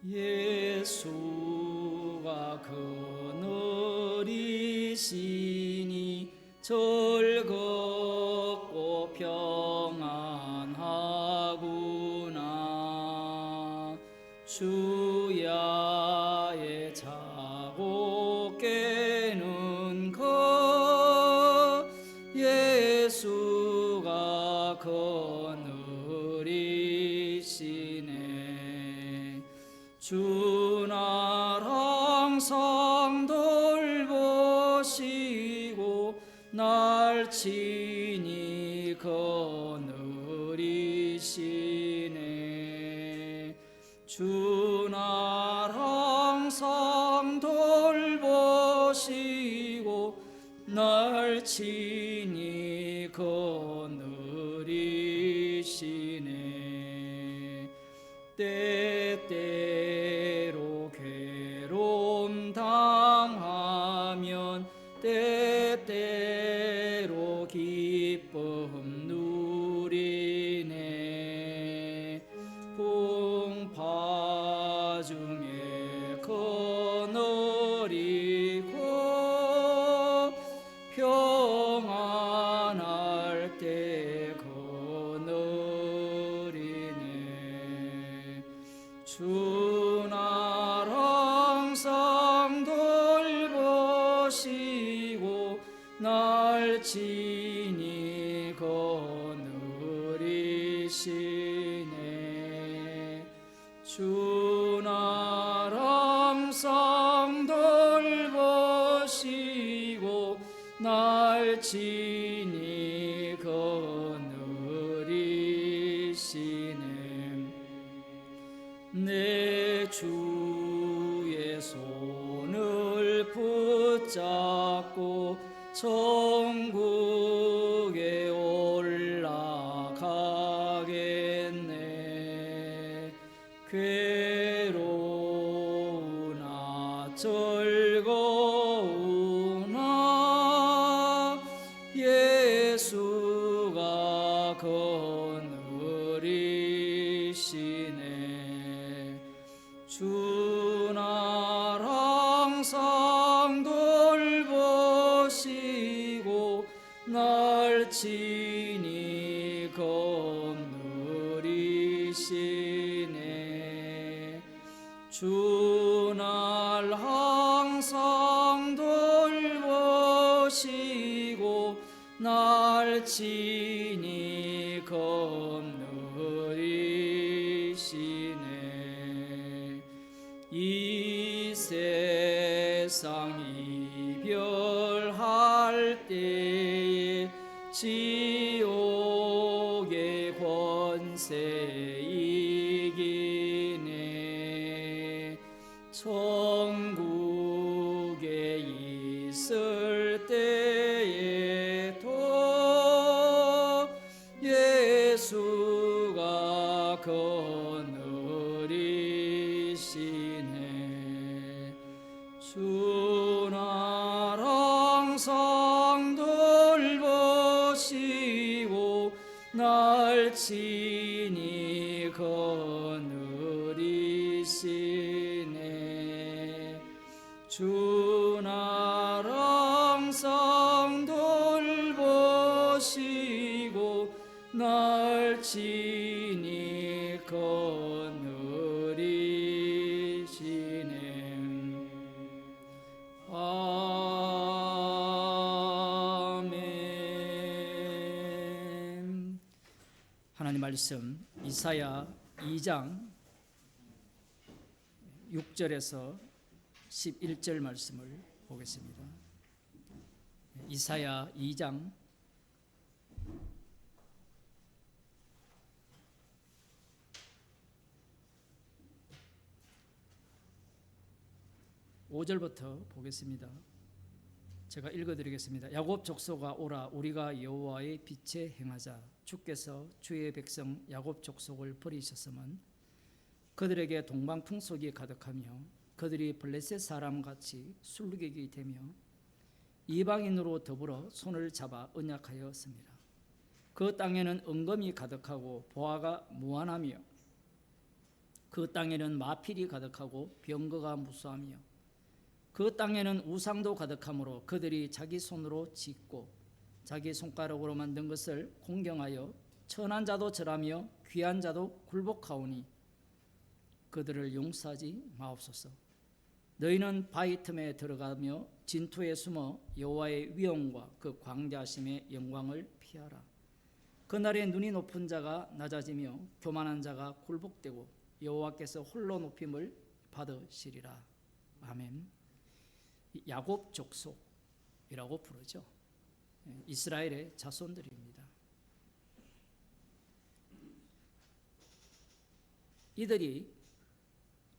예수가 그늘이시니 즐겁고 평안하구나. 주야의 자고 깨는 것 예수가 그늘이시네. 주 날 항상 돌보시고 날 친히 거느리시네. 주 날 항상 돌보시고 날 친히 거느리시네. 때때로 괴로움 당하면 때때로 기쁨 누리네. 풍파 중에 거느리고 평안할 때 거느리네. 주 날 항상 돌보시고 날 친히 거느리시네. 주 날 항상 돌보시고 날 친히 거느리시네. 내 주의 손을 붙잡고 천국에 올라가겠네. 괴로우나 즐거우나 예수가 거느리시네. 주 날 항상 돌보시고 날 친히 거느리시네. 주 날 항상 돌보시고 날 친히 거느리시네. 이 세상 이별할 때에 지옥의 권세 이기네. 천국에 있을 때에도 예수가 거느리시네. 주 날 항상 돌보시고 날 친히 거느리시네. 주 날 항상 돌보시고 날 친히 거느리시네. 아멘. 하나님 말씀 이사야 2장 6절에서 11절 말씀을 보겠습니다. 이사야 2장 5절부터 보겠습니다. 제가 읽어드리겠습니다. 야곱 족속아 오라, 우리가 여호와의 빛에 행하자. 주께서 주의 백성 야곱 족속을 버리셨으면 그들에게 동방풍속이 가득하며 그들이 블레셋 사람같이 술객이 되며 이방인으로 더불어 손을 잡아 언약하였습니다. 그 땅에는 은금이 가득하고 보화가 무한하며 그 땅에는 마필이 가득하고 병거가 무수하며 그 땅에는 우상도 가득하므로 그들이 자기 손으로 짓고 자기 손가락으로 만든 것을 공경하여 천한 자도 절하며 귀한 자도 굴복하오니 그들을 용서하지 마옵소서. 너희는 바위 틈에 들어가며 진토에 숨어 여호와의 위엄과 그 광대하심의 영광을 피하라. 그날에 눈이 높은 자가 낮아지며 교만한 자가 굴복되고 여호와께서 홀로 높임을 받으시리라. 아멘. 야곱 족속이라고 부르죠. 이스라엘의 자손들입니다. 이들이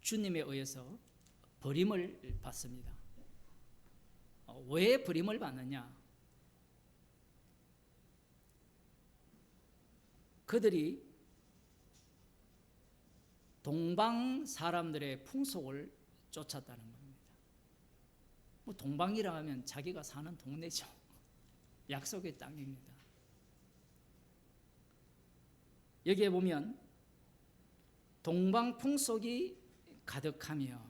주님에 의해서 버림을 받습니다. 왜 버림을 받느냐? 그들이 동방 사람들의 풍속을 쫓았다는 겁니다. 뭐 동방이라 하면 자기가 사는 동네죠. 약속의 땅입니다. 여기에 보면 동방 풍속이 가득하며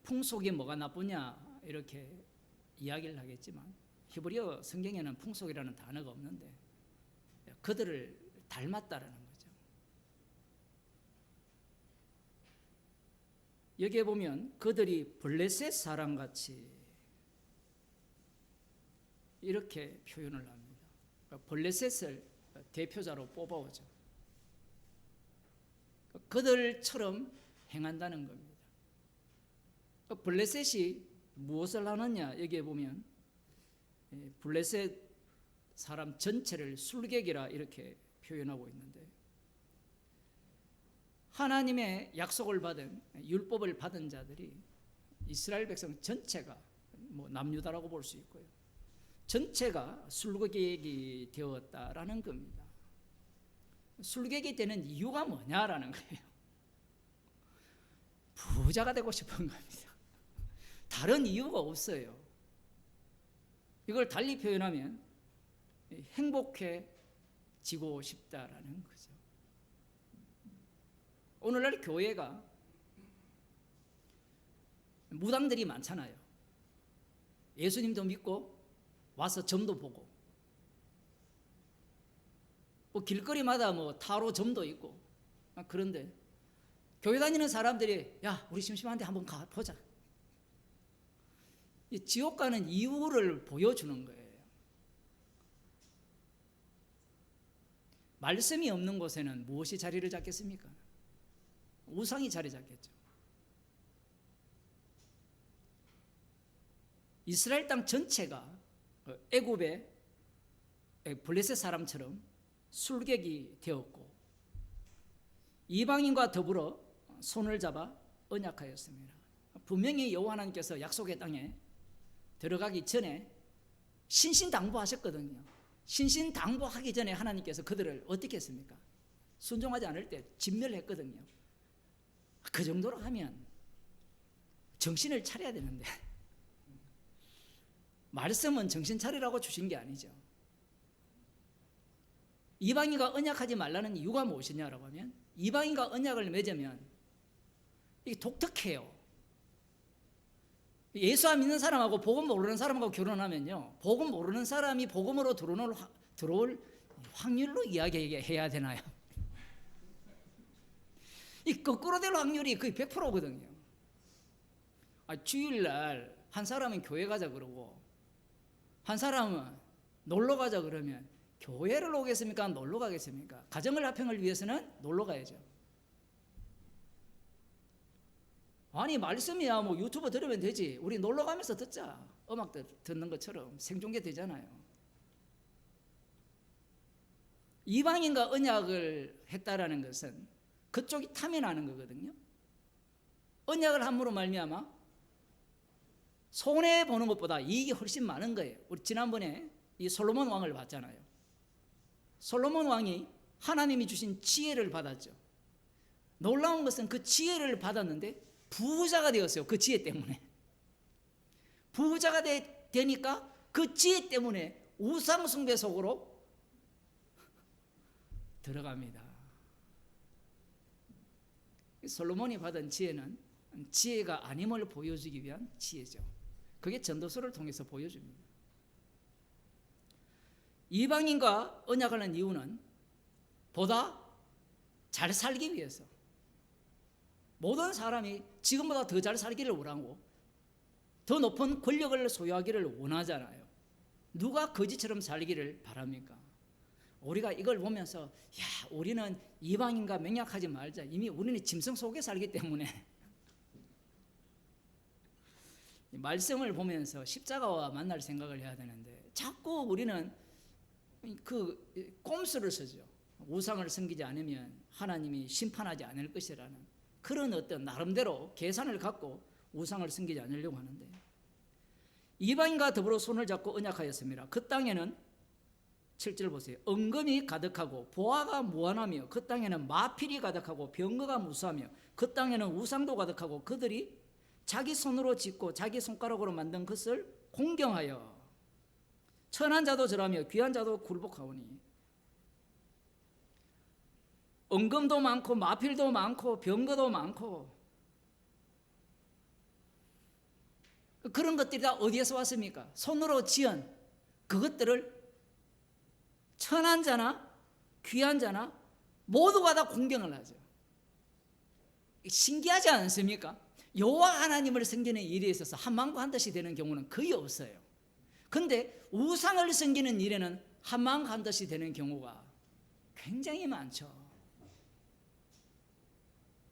풍속이 뭐가 나쁘냐 이렇게 이야기를 하겠지만 히브리어 성경에는 풍속이라는 단어가 없는데 그들을 닮았다라는 거죠. 여기에 보면 그들이 블레셋 사람같이 이렇게 표현을 합니다. 블레셋을 대표자로 뽑아오죠. 그들처럼 행한다는 겁니다. 블레셋이 무엇을 하느냐 여기에 보면 블레셋 사람 전체를 술객이라 이렇게 표현하고 있는데 하나님의 약속을 받은 율법을 받은 자들이 이스라엘 백성 전체가 뭐 남유다라고 볼 수 있고요. 전체가 술객이 되었다라는 겁니다. 술객이 되는 이유가 뭐냐라는 거예요. 부자가 되고 싶은 겁니다. 다른 이유가 없어요. 이걸 달리 표현하면 행복해지고 싶다라는 거죠. 오늘날 교회가 무당들이 많잖아요. 예수님도 믿고 와서 점도 보고 뭐 길거리마다 뭐 타로 점도 있고 그런데 교회 다니는 사람들이 야 우리 심심한데 한번 가보자. 이 지옥 가는 이유를 보여주는 거예요. 말씀이 없는 곳에는 무엇이 자리를 잡겠습니까? 우상이 자리 잡겠죠. 이스라엘 땅 전체가 애굽의 블레셋 사람처럼 술객이 되었고 이방인과 더불어 손을 잡아 언약하였습니다. 분명히 여호와 하나님께서 약속의 땅에 들어가기 전에 신신당부하셨거든요. 신신당부하기 전에 하나님께서 그들을 어떻게 했습니까? 순종하지 않을 때 진멸했거든요. 그 정도로 하면 정신을 차려야 되는데 말씀은 정신 차리라고 주신 게 아니죠. 이방인과 언약하지 말라는 이유가 무엇이냐라고 하면 이방인과 언약을 맺으면 이게 독특해요. 예수 안 믿는 사람하고 복음 모르는 사람하고 결혼하면요, 복음 모르는 사람이 복음으로 들어올 확률로 이야기해야 되나요? 이 거꾸로 될 확률이 거의 100%거든요. 주일날 한 사람은 교회 가자 그러고 한 사람은 놀러 가자 그러면 교회를 오겠습니까? 놀러 가겠습니까? 가정을 화평을 위해서는 놀러 가야죠. 아니 말씀이야 뭐 유튜브 들으면 되지. 우리 놀러 가면서 듣자. 음악 듣는 것처럼 생중계 되잖아요. 이방인과 언약을 했다라는 것은 그쪽이 탐해나는 거거든요. 언약을 함으로 말미암아 손해 보는 것보다 이익이 훨씬 많은 거예요. 우리 지난번에 이 솔로몬 왕을 봤잖아요. 솔로몬 왕이 하나님이 주신 지혜를 받았죠. 놀라운 것은 그 지혜를 받았는데 부자가 되었어요. 그 지혜 때문에. 부자가 되니까 그 지혜 때문에 우상 숭배 속으로 들어갑니다. 솔로몬이 받은 지혜는 지혜가 아님을 보여주기 위한 지혜죠. 그게 전도서를 통해서 보여줍니다. 이방인과 언약하는 이유는 보다 잘 살기 위해서. 모든 사람이 지금보다 더 잘 살기를 원하고 더 높은 권력을 소유하기를 원하잖아요. 누가 거지처럼 살기를 바랍니까? 우리가 이걸 보면서 야, 우리는 이방인과 맹약하지 말자. 이미 우리는 짐승 속에 살기 때문에 말씀을 보면서 십자가와 만날 생각을 해야 되는데 자꾸 우리는 그 꼼수를 쓰죠. 우상을 섬기지 않으면 하나님이 심판하지 않을 것이라는 그런 어떤 나름대로 계산을 갖고 우상을 섬기지 않으려고 하는데, 이방인과 더불어 손을 잡고 언약하였습니다. 그 땅에는 7절 보세요. 은금이 가득하고 보화가 무한하며 그 땅에는 마필이 가득하고 병거가 무수하며 그 땅에는 우상도 가득하고 그들이 자기 손으로 짓고 자기 손가락으로 만든 것을 공경하여 천한 자도 절하며 귀한 자도 굴복하오니. 은금도 많고 마필도 많고 병거도 많고 그런 것들이 다 어디에서 왔습니까? 손으로 지은 그것들을 천한 자나 귀한 자나 모두가 다 공경을 하죠. 신기하지 않습니까? 여호와 하나님을 섬기는 일에 있어서 한만고 한뜻이 되는 경우는 거의 없어요. 근데 우상을 섬기는 일에는 한만고 한뜻이 되는 경우가 굉장히 많죠.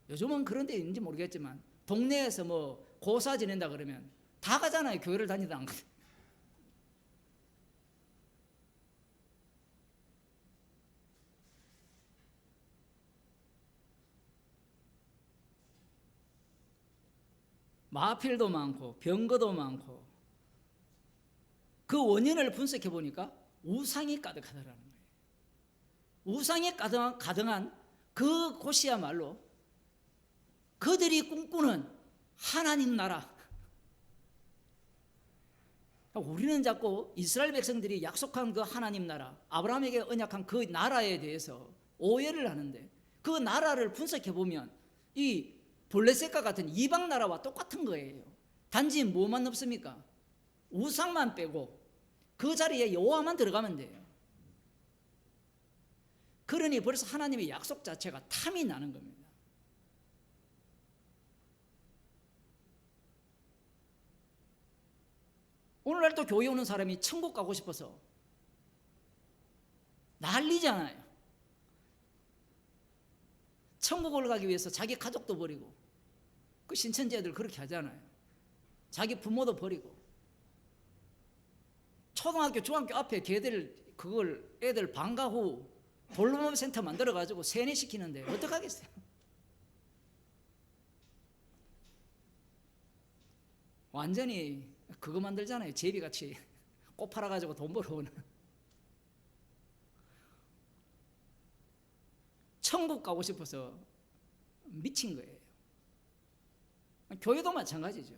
요즘은 그런 데 있는지 모르겠지만 동네에서 뭐 고사 지낸다 그러면 다 가잖아요. 교회를 다니다 안 가요. 마필도 많고 병거도 많고 그 원인을 분석해 보니까 우상이 가득하더라는 거예요. 우상이 가득한 그 곳이야말로 그들이 꿈꾸는 하나님 나라. 우리는 자꾸 이스라엘 백성들이 약속한 그 하나님 나라, 아브라함에게 언약한 그 나라에 대해서 오해를 하는데, 그 나라를 분석해 보면 이 블레셋과 같은 이방 나라와 똑같은 거예요. 단지 뭐만 없습니까? 우상만 빼고 그 자리에 여호와만 들어가면 돼요. 그러니 벌써 하나님의 약속 자체가 탐이 나는 겁니다. 오늘날 또 교회 오는 사람이 천국 가고 싶어서 난리잖아요. 천국을 가기 위해서 자기 가족도 버리고, 그 신천지애들 그렇게 하잖아요. 자기 부모도 버리고, 초등학교 중학교 앞에 걔들 그걸 애들 방과 후 돌봄 센터 만들어 가지고 세뇌시키는데 어떡하겠어요? 완전히 그거 만들잖아요. 제비같이 꽃 팔아가지고 돈 벌어오는. 천국 가고 싶어서 미친 거예요. 교회도 마찬가지죠.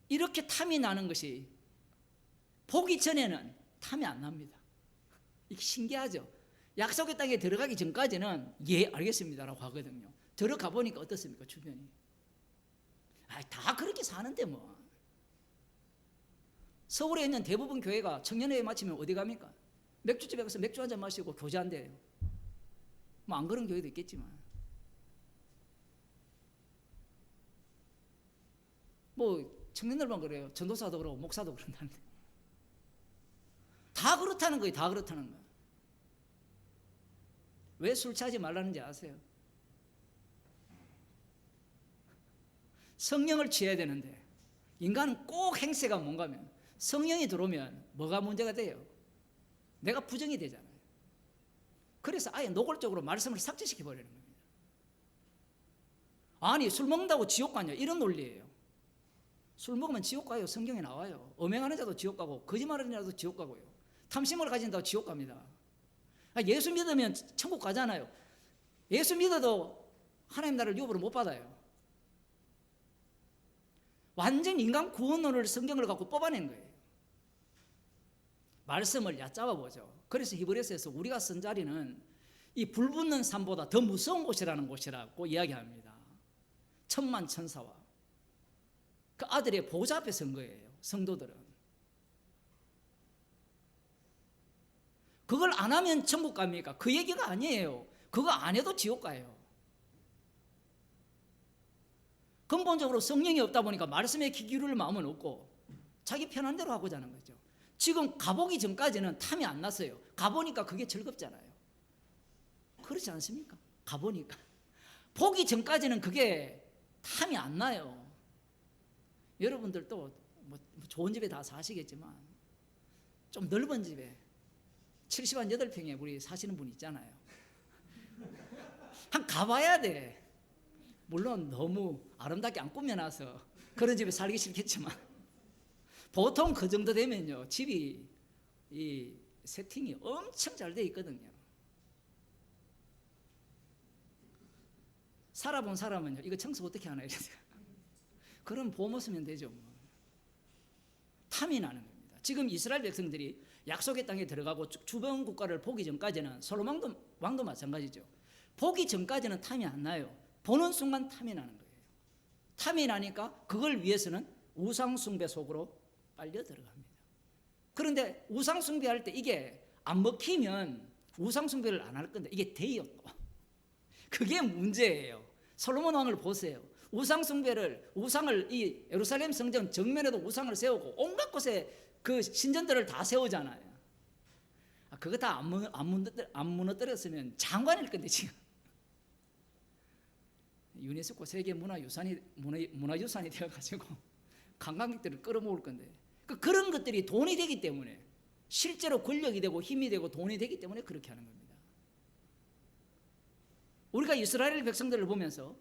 이렇게 탐이 나는 것이 보기 전에는 탐이 안 납니다. 이게 신기하죠. 약속의 땅에 들어가기 전까지는 예 알겠습니다라고 하거든요. 들어가 보니까 어떻습니까? 주변이 다 그렇게 사는데 뭐. 서울에 있는 대부분 교회가 청년회에 마치면 어디 갑니까? 맥주집에 가서 맥주 한잔 마시고 교제한대요. 뭐 안 그런 교회도 있겠지만, 뭐 청년들만 그래요. 전도사도 그러고 목사도 그런다는데. 다 그렇다는 거예요. 다 그렇다는 거예요. 왜 술 취하지 말라는지 아세요? 성령을 취해야 되는데 인간은 꼭 행세가 뭔가 하면 성령이 들어오면 뭐가 문제가 돼요? 내가 부정이 되잖아요. 그래서 아예 노골적으로 말씀을 삭제시켜 버리는 겁니다. 아니 술 먹는다고 지옥 가냐 이런 논리예요. 술 먹으면 지옥 가요. 성경에 나와요. 음행하는 자도 지옥 가고 거짓말하는 자도 지옥 가고요. 탐심을 가진다고 지옥 갑니다. 예수 믿으면 천국 가잖아요. 예수 믿어도 하나님 나라를 유업으로 못 받아요. 완전 인간 구원론을 성경을 갖고 뽑아낸 거예요. 말씀을 얕잡아 보죠. 그래서 히브리서에서 우리가 쓴 자리는 이 불붙는 산보다 더 무서운 곳이라는 곳이라고 이야기합니다. 천만 천사와 그 아들의 보좌 앞에 선 거예요. 성도들은 그걸 안 하면 천국 갑니까? 그 얘기가 아니에요. 그거 안 해도 지옥 가요. 근본적으로 성령이 없다 보니까 말씀에 귀 기울일 마음은 없고 자기 편한 대로 하고자 하는 거죠. 지금 가보기 전까지는 탐이 안 났어요. 가보니까 그게 즐겁잖아요. 그렇지 않습니까? 가보니까 보기 전까지는 그게 탐이 안 나요. 여러분들도 뭐 좋은 집에 다 사시겠지만 좀 넓은 집에 78평에 우리 사시는 분 있잖아요. 한 가봐야 돼. 물론 너무 아름답게 안 꾸며놔서 그런 집에 살기 싫겠지만 보통 그 정도 되면요 집이 이 세팅이 엄청 잘 돼 있거든요. 살아본 사람은요 이거 청소 어떻게 하나 이러세요. 그럼 보모 쓰면 되죠. 뭐. 탐이 나는 겁니다. 지금 이스라엘 백성들이 약속의 땅에 들어가고 주변 국가를 보기 전까지는 솔로몬 왕도 마찬가지죠. 보기 전까지는 탐이 안 나요. 보는 순간 탐이 나는 거예요. 탐이 나니까 그걸 위해서는 우상숭배 속으로 빨려 들어갑니다. 그런데 우상숭배할 때 이게 안 먹히면 우상숭배를 안 할 건데 이게 돼요. 그게 문제예요. 솔로몬 왕을 보세요. 우상을 이 예루살렘 성전 정면에도 우상을 세우고 온갖 곳에 그 신전들을 다 세우잖아요. 그거 다 안 무너뜨렸으면 장관일 건데 지금 유네스코 세계 문화유산이 되어가지고 관광객들을 끌어모을 건데 그런 것들이 돈이 되기 때문에 실제로 권력이 되고 힘이 되고 돈이 되기 때문에 그렇게 하는 겁니다. 우리가 이스라엘 백성들을 보면서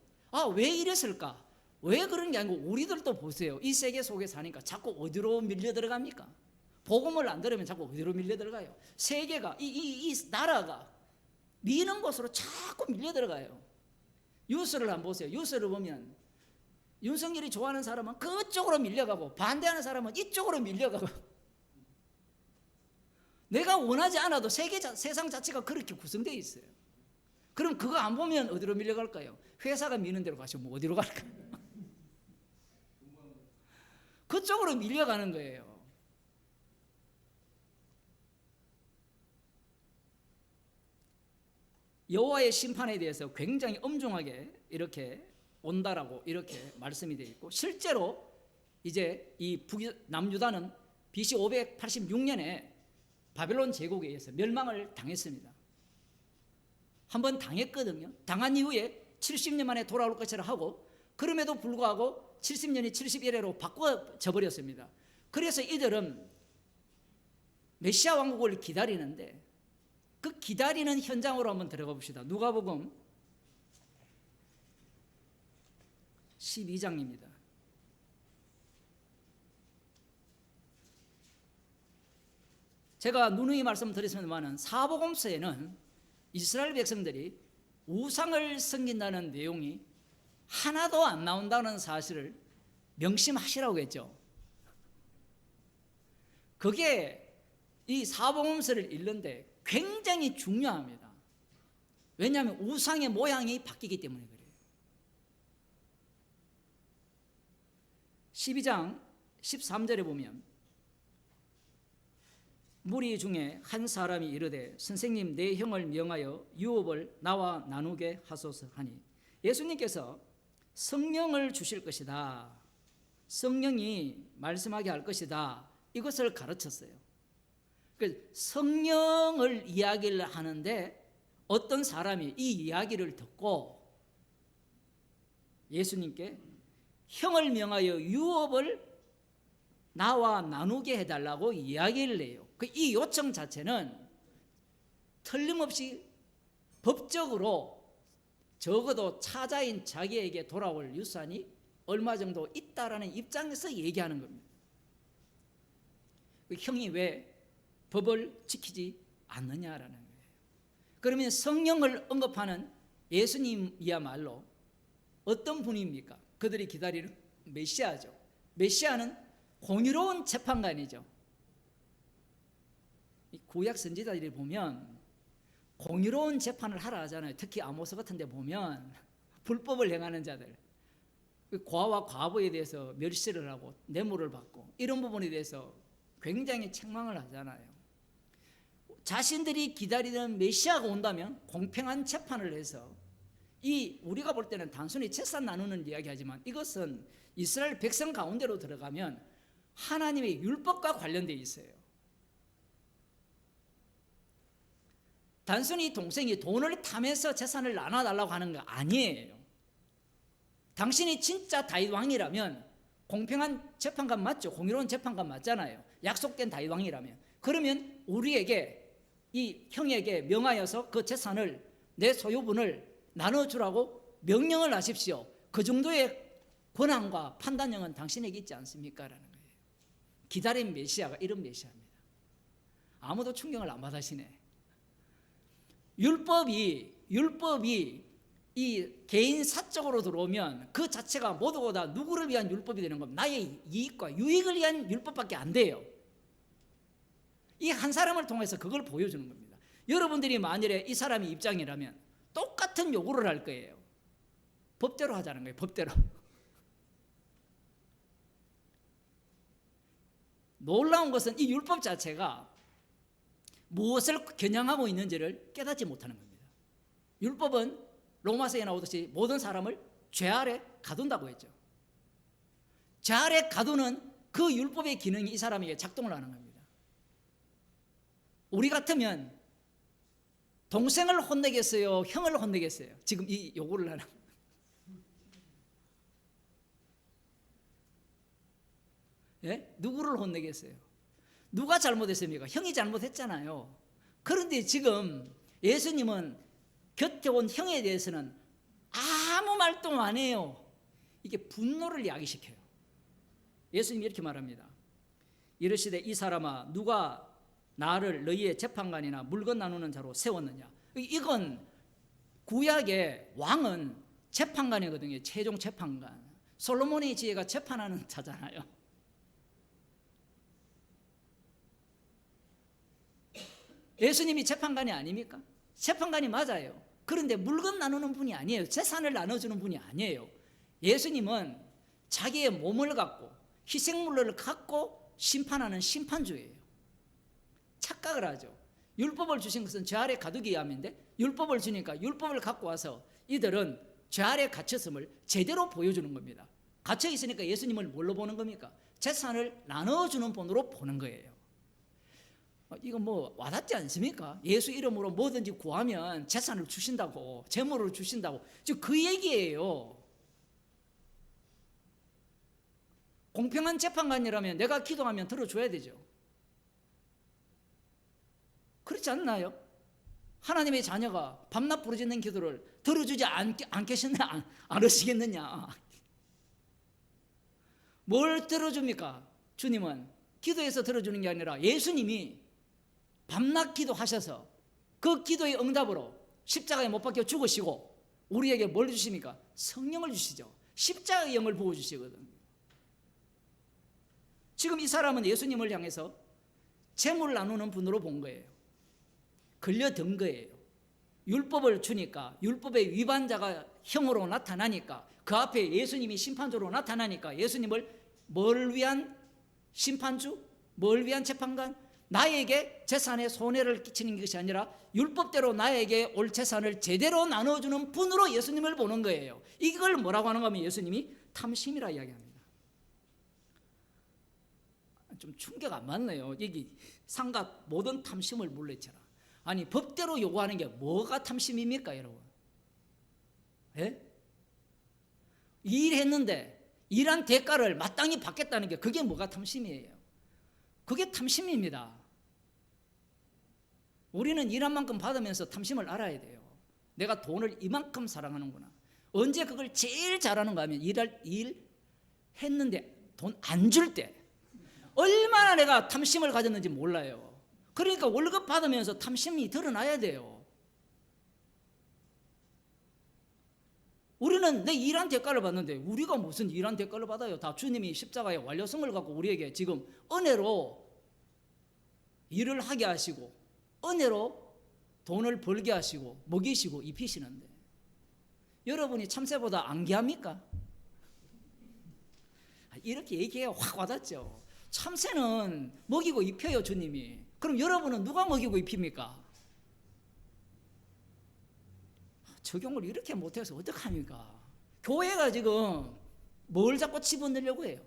왜 이랬을까? 왜 그런 게 아니고 우리들도 보세요. 이 세계 속에 사니까 자꾸 어디로 밀려 들어갑니까? 복음을 안 들으면 자꾸 어디로 밀려 들어가요? 세계가 이 나라가 미는 곳으로 자꾸 밀려 들어가요. 뉴스를 한번 보세요. 뉴스를 보면 윤석열이 좋아하는 사람은 그쪽으로 밀려가고 반대하는 사람은 이쪽으로 밀려가고 내가 원하지 않아도 세상 자체가 그렇게 구성되어 있어요. 그럼 그거 안 보면 어디로 밀려갈까요? 회사가 미는 대로 가시면 어디로 갈까요? 그쪽으로 밀려가는 거예요. 여호와의 심판에 대해서 굉장히 엄중하게 이렇게 온다라고 이렇게 말씀이 되어 있고 실제로 이제 이 남유다는 BC 586년에 바벨론 제국에 의해서 멸망을 당했습니다. 한번 당했거든요. 당한 이후에 70년 만에 돌아올 것이라 하고 그럼에도 불구하고 70년이 71회로 바꿔져 버렸습니다. 그래서 이들은 메시아 왕국을 기다리는데 그 기다리는 현장으로 한번 들어가 봅시다. 누가복음 12장입니다. 제가 누누이 말씀드렸습니다만 사복음서에는 이스라엘 백성들이 우상을 섬긴다는 내용이 하나도 안 나온다는 사실을 명심하시라고 했죠. 그게 이 사복음서를 읽는데 굉장히 중요합니다. 왜냐하면 우상의 모양이 바뀌기 때문에 그래요. 12장 13절에 보면 무리 중에 한 사람이 이르되 선생님 내 형을 명하여 유업을 나와 나누게 하소서 하니 예수님께서 성령을 주실 것이다. 성령이 말씀하게 할 것이다. 이것을 가르쳤어요. 성령을 이야기를 하는데 어떤 사람이 이 이야기를 듣고 예수님께 형을 명하여 유업을 나와 나누게 해달라고 이야기를 해요. 이 요청 자체는 틀림없이 법적으로 적어도 차자인 자기에게 돌아올 유산이 얼마 정도 있다라는 입장에서 얘기하는 겁니다. 형이 왜 법을 지키지 않느냐라는 거예요. 그러면 성령을 언급하는 예수님이야말로 어떤 분입니까? 그들이 기다리는 메시아죠. 메시아는 공의로운 재판관이죠. 이 구약 선지자들이 보면 공의로운 재판을 하라 하잖아요. 특히 아모스 같은 데 보면 불법을 행하는 자들, 과와 과부에 대해서 멸시를 하고 뇌물을 받고 이런 부분에 대해서 굉장히 책망을 하잖아요. 자신들이 기다리는 메시아가 온다면 공평한 재판을 해서 이 우리가 볼 때는 단순히 재산 나누는 이야기하지만 이것은 이스라엘 백성 가운데로 들어가면 하나님의 율법과 관련되어 있어요. 단순히 동생이 돈을 탐해서 재산을 나눠달라고 하는 거 아니에요. 당신이 진짜 다윗 왕이라면 공평한 재판관 맞죠? 공의로운 재판관 맞잖아요. 약속된 다윗 왕이라면. 그러면 우리에게 이 형에게 명하여서 그 재산을 내 소유분을 나눠주라고 명령을 하십시오. 그 정도의 권한과 판단력은 당신에게 있지 않습니까? 라는 거예요. 기다린 메시아가 이런 메시아입니다. 아무도 충격을 안 받으시네. 율법이 이 개인 사적으로 들어오면 그 자체가 모두가 다 누구를 위한 율법이 되는 겁니다. 나의 이익과 유익을 위한 율법밖에 안 돼요. 이 한 사람을 통해서 그걸 보여주는 겁니다. 여러분들이 만일에 이 사람의 입장이라면 똑같은 요구를 할 거예요. 법대로 하자는 거예요. 법대로. 놀라운 것은 이 율법 자체가 무엇을 겨냥하고 있는지를 깨닫지 못하는 겁니다. 율법은 로마서에 나오듯이 모든 사람을 죄 아래 가둔다고 했죠. 죄 아래 가두는 그 율법의 기능이 이 사람에게 작동을 하는 겁니다. 우리 같으면 동생을 혼내겠어요? 형을 혼내겠어요? 지금 이 요구를 하는. 예? 누구를 혼내겠어요? 누가 잘못했습니까? 형이 잘못했잖아요. 그런데 지금 예수님은 곁에 온 형에 대해서는 아무 말도 안 해요. 이게 분노를 야기시켜요. 예수님이 이렇게 말합니다. 이르시되 이 사람아 누가 나를 너희의 재판관이나 물건 나누는 자로 세웠느냐. 이건 구약의 왕은 재판관이거든요. 최종 재판관. 솔로몬의 지혜가 재판하는 자잖아요. 예수님이 재판관이 아닙니까? 재판관이 맞아요. 그런데 물건 나누는 분이 아니에요. 재산을 나눠주는 분이 아니에요. 예수님은 자기의 몸을 갖고 희생물을 갖고 심판하는 심판주예요. 착각을 하죠. 율법을 주신 것은 죄 아래 가두기 위함인데 율법을 주니까 율법을 갖고 와서 이들은 죄 아래 갇혔음을 제대로 보여주는 겁니다. 갇혀 있으니까 예수님을 뭘로 보는 겁니까? 재산을 나눠주는 분으로 보는 거예요. 이거 뭐 와닿지 않습니까? 예수 이름으로 뭐든지 구하면 재산을 주신다고, 재물을 주신다고. 지금 그 얘기예요. 공평한 재판관이라면 내가 기도하면 들어줘야 되죠. 그렇지 않나요? 하나님의 자녀가 밤낮 부르짖는 기도를 들어주지 않으시겠느냐? 뭘 들어줍니까? 주님은 기도해서 들어주는 게 아니라 예수님이 밤낮 기도하셔서 그 기도의 응답으로 십자가에 못 박혀 죽으시고 우리에게 뭘 주십니까? 성령을 주시죠. 십자가의 영을 부어주시거든요. 지금 이 사람은 예수님을 향해서 재물 나누는 분으로 본 거예요. 걸려든 거예요. 율법을 주니까, 율법의 위반자가 형으로 나타나니까, 그 앞에 예수님이 심판주로 나타나니까 예수님을 뭘 위한 심판주? 뭘 위한 재판관? 나에게 재산에 손해를 끼치는 것이 아니라 율법대로 나에게 올 재산을 제대로 나눠주는 분으로 예수님을 보는 거예요. 이걸 뭐라고 하는가 하면 예수님이 탐심이라 이야기합니다. 좀 충격 안 맞네요. 여기 상가 모든 탐심을 물리쳐라. 아니 법대로 요구하는 게 뭐가 탐심입니까 여러분? 예? 일했는데 일한 대가를 마땅히 받겠다는 게 그게 뭐가 탐심이에요? 그게 탐심입니다. 우리는 일한 만큼 받으면서 탐심을 알아야 돼요. 내가 돈을 이만큼 사랑하는구나. 언제 그걸 제일 잘하는가 하면 일 했는데 돈 안 줄 때 얼마나 내가 탐심을 가졌는지 몰라요. 그러니까 월급 받으면서 탐심이 드러나야 돼요. 우리는 내 일한 대가를 받는데 우리가 무슨 일한 대가를 받아요. 다 주님이 십자가의 완료성을 갖고 우리에게 지금 은혜로 일을 하게 하시고 은혜로 돈을 벌게 하시고 먹이시고 입히시는데 여러분이 참새보다 안 귀합니까? 이렇게 얘기해야 확 와닿죠. 참새는 먹이고 입혀요, 주님이. 그럼 여러분은 누가 먹이고 입힙니까? 적용을 이렇게 못해서 어떡합니까? 교회가 지금 뭘 자꾸 집어넣으려고 해요?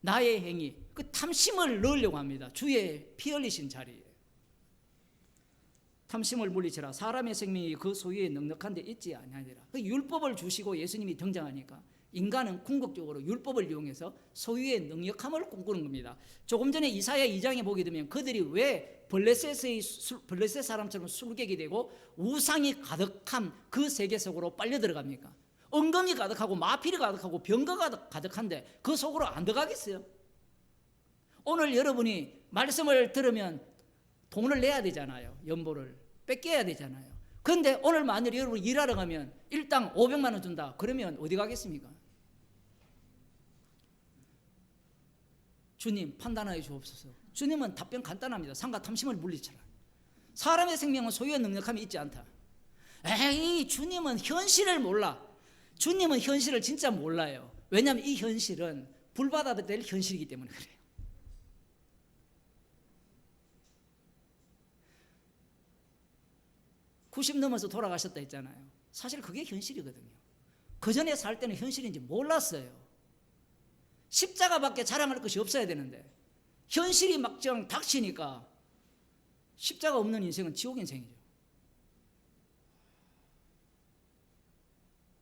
나의 행위, 그 탐심을 넣으려고 합니다. 주의 피 흘리신 자리에. 탐심을 물리치라. 사람의 생명이 그 소유에 넉넉한 데 있지 아니하리라. 그 율법을 주시고 예수님이 등장하니까 인간은 궁극적으로 율법을 이용해서 소유의 넉넉함을 꿈꾸는 겁니다. 조금 전에 이사야 2장에 보게 되면 그들이 왜 블레셋 사람처럼 술객이 되고 우상이 가득한 그 세계 속으로 빨려 들어갑니까? 은금이 가득하고 마필이 가득하고 병거가 가득한데 그 속으로 안 들어가겠어요? 오늘 여러분이 말씀을 들으면 돈을 내야 되잖아요. 연보를 뺏겨야 되잖아요. 그런데 오늘 만일 여러분 일하러 가면 일당 500만 원 준다. 그러면 어디 가겠습니까? 주님 판단하여 주옵소서. 주님은 답변 간단합니다. 상과 탐심을 물리쳐라. 사람의 생명은 소유의 능력함이 있지 않다. 에이, 주님은 현실을 몰라. 주님은 현실을 진짜 몰라요. 왜냐하면 이 현실은 불받아야 될 현실이기 때문에 그래요. (90) 넘어서 돌아가셨다 했잖아요. 사실 그게 현실이거든요. 그 전에 살 때는 현실인지 몰랐어요. 십자가밖에 자랑할 것이 없어야 되는데 현실이 막상 닥치니까 십자가 없는 인생은 지옥 인생이죠.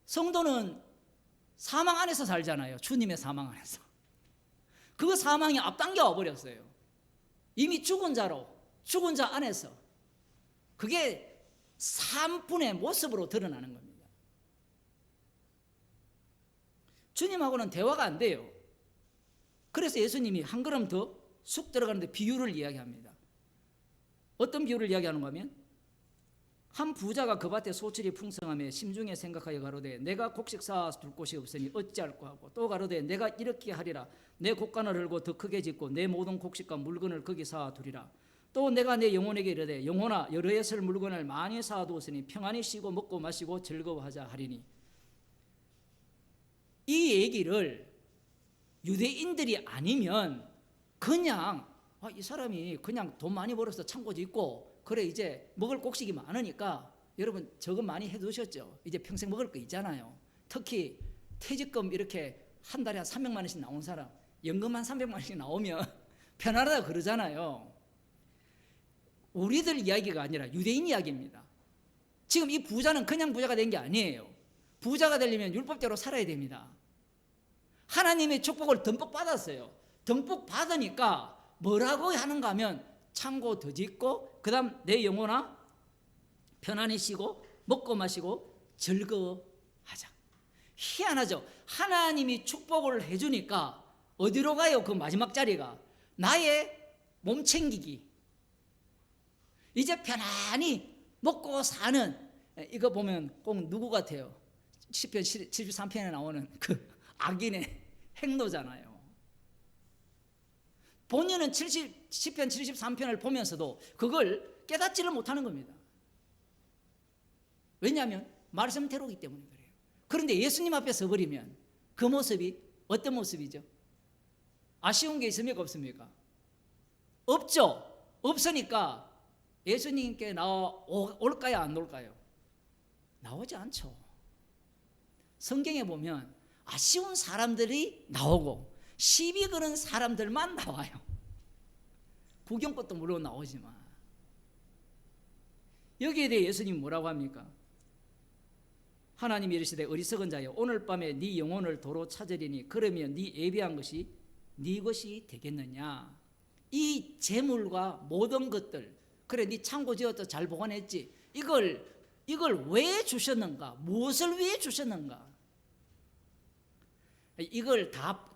성도는 사망 안에서 살잖아요. 주님의 사망 안에서. 그 사망이 앞당겨 와버렸어요. 이미 죽은 자로, 죽은 자 안에서. 그게 삶분의 모습으로 드러나는 겁니다. 주님하고는 대화가 안 돼요. 그래서 예수님이 한 걸음 더 쑥 들어가는데 비유를 이야기합니다. 어떤 비유를 이야기하는가 하면 한 부자가 그 밭에 소출이 풍성하며 심중에 생각하여 가로되 내가 곡식 쌓아 둘 곳이 없으니 어찌할꼬 하고 또 가로되 내가 이렇게 하리라 내 곡간을 헐고 더 크게 짓고 내 모든 곡식과 물건을 거기 쌓아 두리라. 또 내가 내 영혼에게 이르되 영혼아 여러 해 쓸 물건을 많이 쌓아두었으니 평안히 쉬고 먹고 마시고 즐거워하자 하리니. 이 얘기를 유대인들이 아니면 그냥 이 사람이 그냥 돈 많이 벌어서 창고 짓고 그래 이제 먹을 곡식이 많으니까 여러분 저거 많이 해두셨죠? 이제 평생 먹을 거 있잖아요. 특히 퇴직금 이렇게 한 달에 한 300만 원씩 나온 사람 연금 한 300만 원씩 나오면 편하다 그러잖아요. 우리들 이야기가 아니라 유대인 이야기입니다. 지금 이 부자는 그냥 부자가 된 게 아니에요. 부자가 되려면 율법대로 살아야 됩니다. 하나님의 축복을 듬뿍 받았어요. 듬뿍 받으니까 뭐라고 하는가 하면 창고 더 짓고 그 다음 내 영혼아 편안히 쉬고 먹고 마시고 즐거워하자. 희한하죠. 하나님이 축복을 해주니까 어디로 가요? 그 마지막 자리가 나의 몸 챙기기. 이제 편안히 먹고 사는, 이거 보면 꼭 누구 같아요? 시편 73편에 나오는 그 악인의 행로잖아요. 본인은 시편 73편을 보면서도 그걸 깨닫지를 못하는 겁니다. 왜냐하면 말씀대로이기 때문에 그래요. 그런데 예수님 앞에 서버리면 그 모습이 어떤 모습이죠? 아쉬운 게 있습니까? 없습니까? 없죠. 없으니까 예수님께 올까요? 안 올까요? 나오지 않죠. 성경에 보면 아쉬운 사람들이 나오고 시비 거는 사람들만 나와요. 구경꽃도 물론 나오지만. 여기에 대해 예수님이 뭐라고 합니까? 하나님이 이르시되 어리석은 자여 오늘 밤에 네 영혼을 도로 찾으리니 그러면 네 예비한 것이 네 것이 되겠느냐. 이 재물과 모든 것들, 그래 네 창고 지었다 잘 보관했지, 이걸 왜 주셨는가? 무엇을 위해 주셨는가? 이걸 다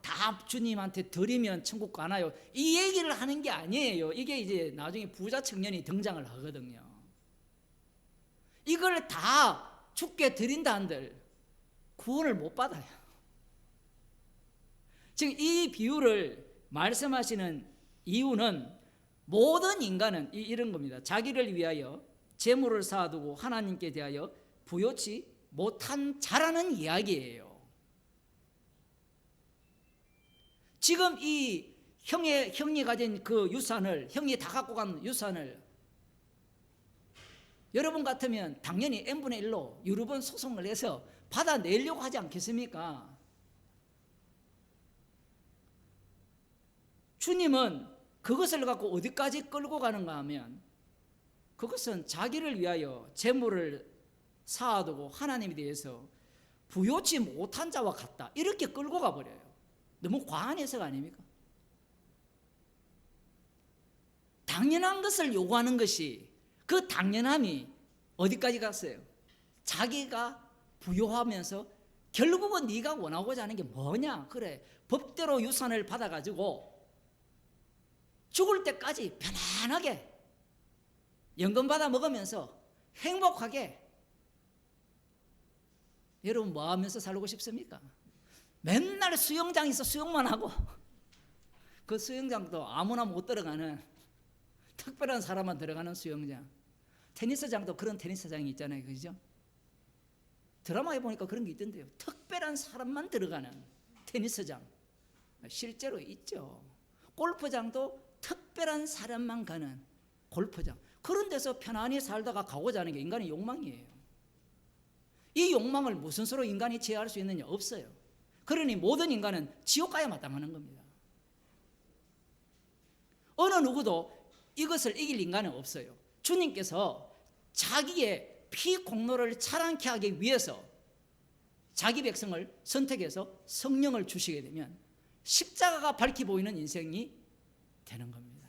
주님한테 드리면 천국 가나요? 이 얘기를 하는 게 아니에요. 이게 이제 나중에 부자 청년이 등장을 하거든요. 이걸 다 주께 드린다 한들 구원을 못 받아요. 지금 이 비유를 말씀하시는 이유는 모든 인간은 이런 겁니다. 자기를 위하여 재물을 쌓아두고 하나님께 대하여 부요치 못한 자라는 이야기예요. 지금 이 형이 가진 그 유산을, 형이 다 갖고 간 유산을 여러분 같으면 당연히 n분의 1로 여러 번 소송을 해서 받아내려고 하지 않겠습니까? 주님은 그것을 갖고 어디까지 끌고 가는가 하면 그것은 자기를 위하여 재물을 쌓아두고 하나님에 대해서 부요치 못한 자와 같다, 이렇게 끌고 가버려요. 너무 과한 해석 아닙니까? 당연한 것을 요구하는 것이, 그 당연함이 어디까지 갔어요? 자기가 부요하면서 결국은 네가 원하고자 하는 게 뭐냐? 그래, 법대로 유산을 받아가지고 죽을 때까지 편안하게 연금 받아 먹으면서 행복하게. 여러분 뭐 하면서 살고 싶습니까? 맨날 수영장에서 수영만 하고, 그 수영장도 아무나 못 들어가는 특별한 사람만 들어가는 수영장, 테니스장도 그런 테니스장이 있잖아요, 그죠? 드라마에 보니까 그런 게 있던데요. 특별한 사람만 들어가는 테니스장 실제로 있죠. 골프장도 특별한 사람만 가는 골프장, 그런 데서 편안히 살다가 가고자 하는 게 인간의 욕망이에요. 이 욕망을 무슨 수로 인간이 제어할 수 있느냐? 없어요. 그러니 모든 인간은 지옥 가야 마땅하는 겁니다. 어느 누구도 이것을 이길 인간은 없어요. 주님께서 자기의 피 공로를 자랑케 하기 위해서 자기 백성을 선택해서 성령을 주시게 되면 십자가가 밝히 보이는 인생이 되는 겁니다.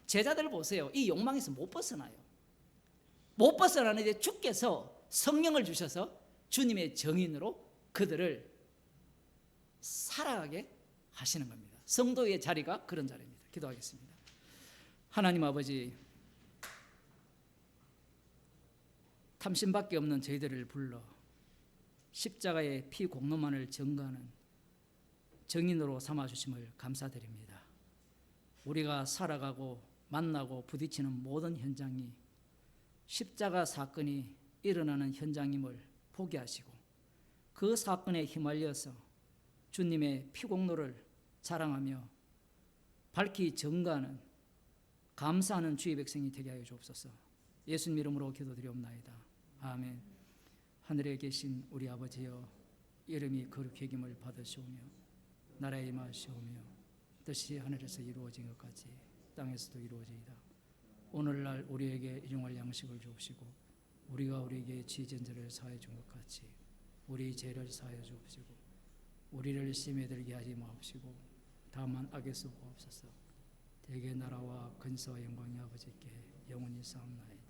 제자들 보세요. 이 욕망에서 못 벗어나요. 못 벗어나는데 주께서 성령을 주셔서 주님의 정인으로 그들을 살아가게 하시는 겁니다. 성도의 자리가 그런 자리입니다. 기도하겠습니다. 하나님 아버지, 탐심밖에 없는 저희들을 불러 십자가의 피 공로만을 증거하는 정인으로 삼아주심을 감사드립니다. 우리가 살아가고 만나고 부딪히는 모든 현장이 십자가 사건이 일어나는 현장임을 보게 하시고, 그 사건에 휘말려서 주님의 피 공로를 자랑하며 밝히 증거하는 감사하는 주의 백성이 되게 하여 주옵소서. 예수님 이름으로 기도드리옵나이다. 아멘. 하늘에 계신 우리 아버지여, 이름이 거룩히 여김을 받으시오며 나라에 임하시오며 뜻이 하늘에서 이루어진 것 같이 땅에서도 이루어지이다. 오늘날 우리에게 일용할 양식을 주옵시고 우리가 우리에게 지은 죄를 사하여 준 것 같이 우리 죄를 사하여 주옵시고 우리를 시험에 들게 하지 마옵시고 다만 악에서 구하옵소서. 대개 나라와 근사와 영광이 아버지께 영원히 사옵나이다.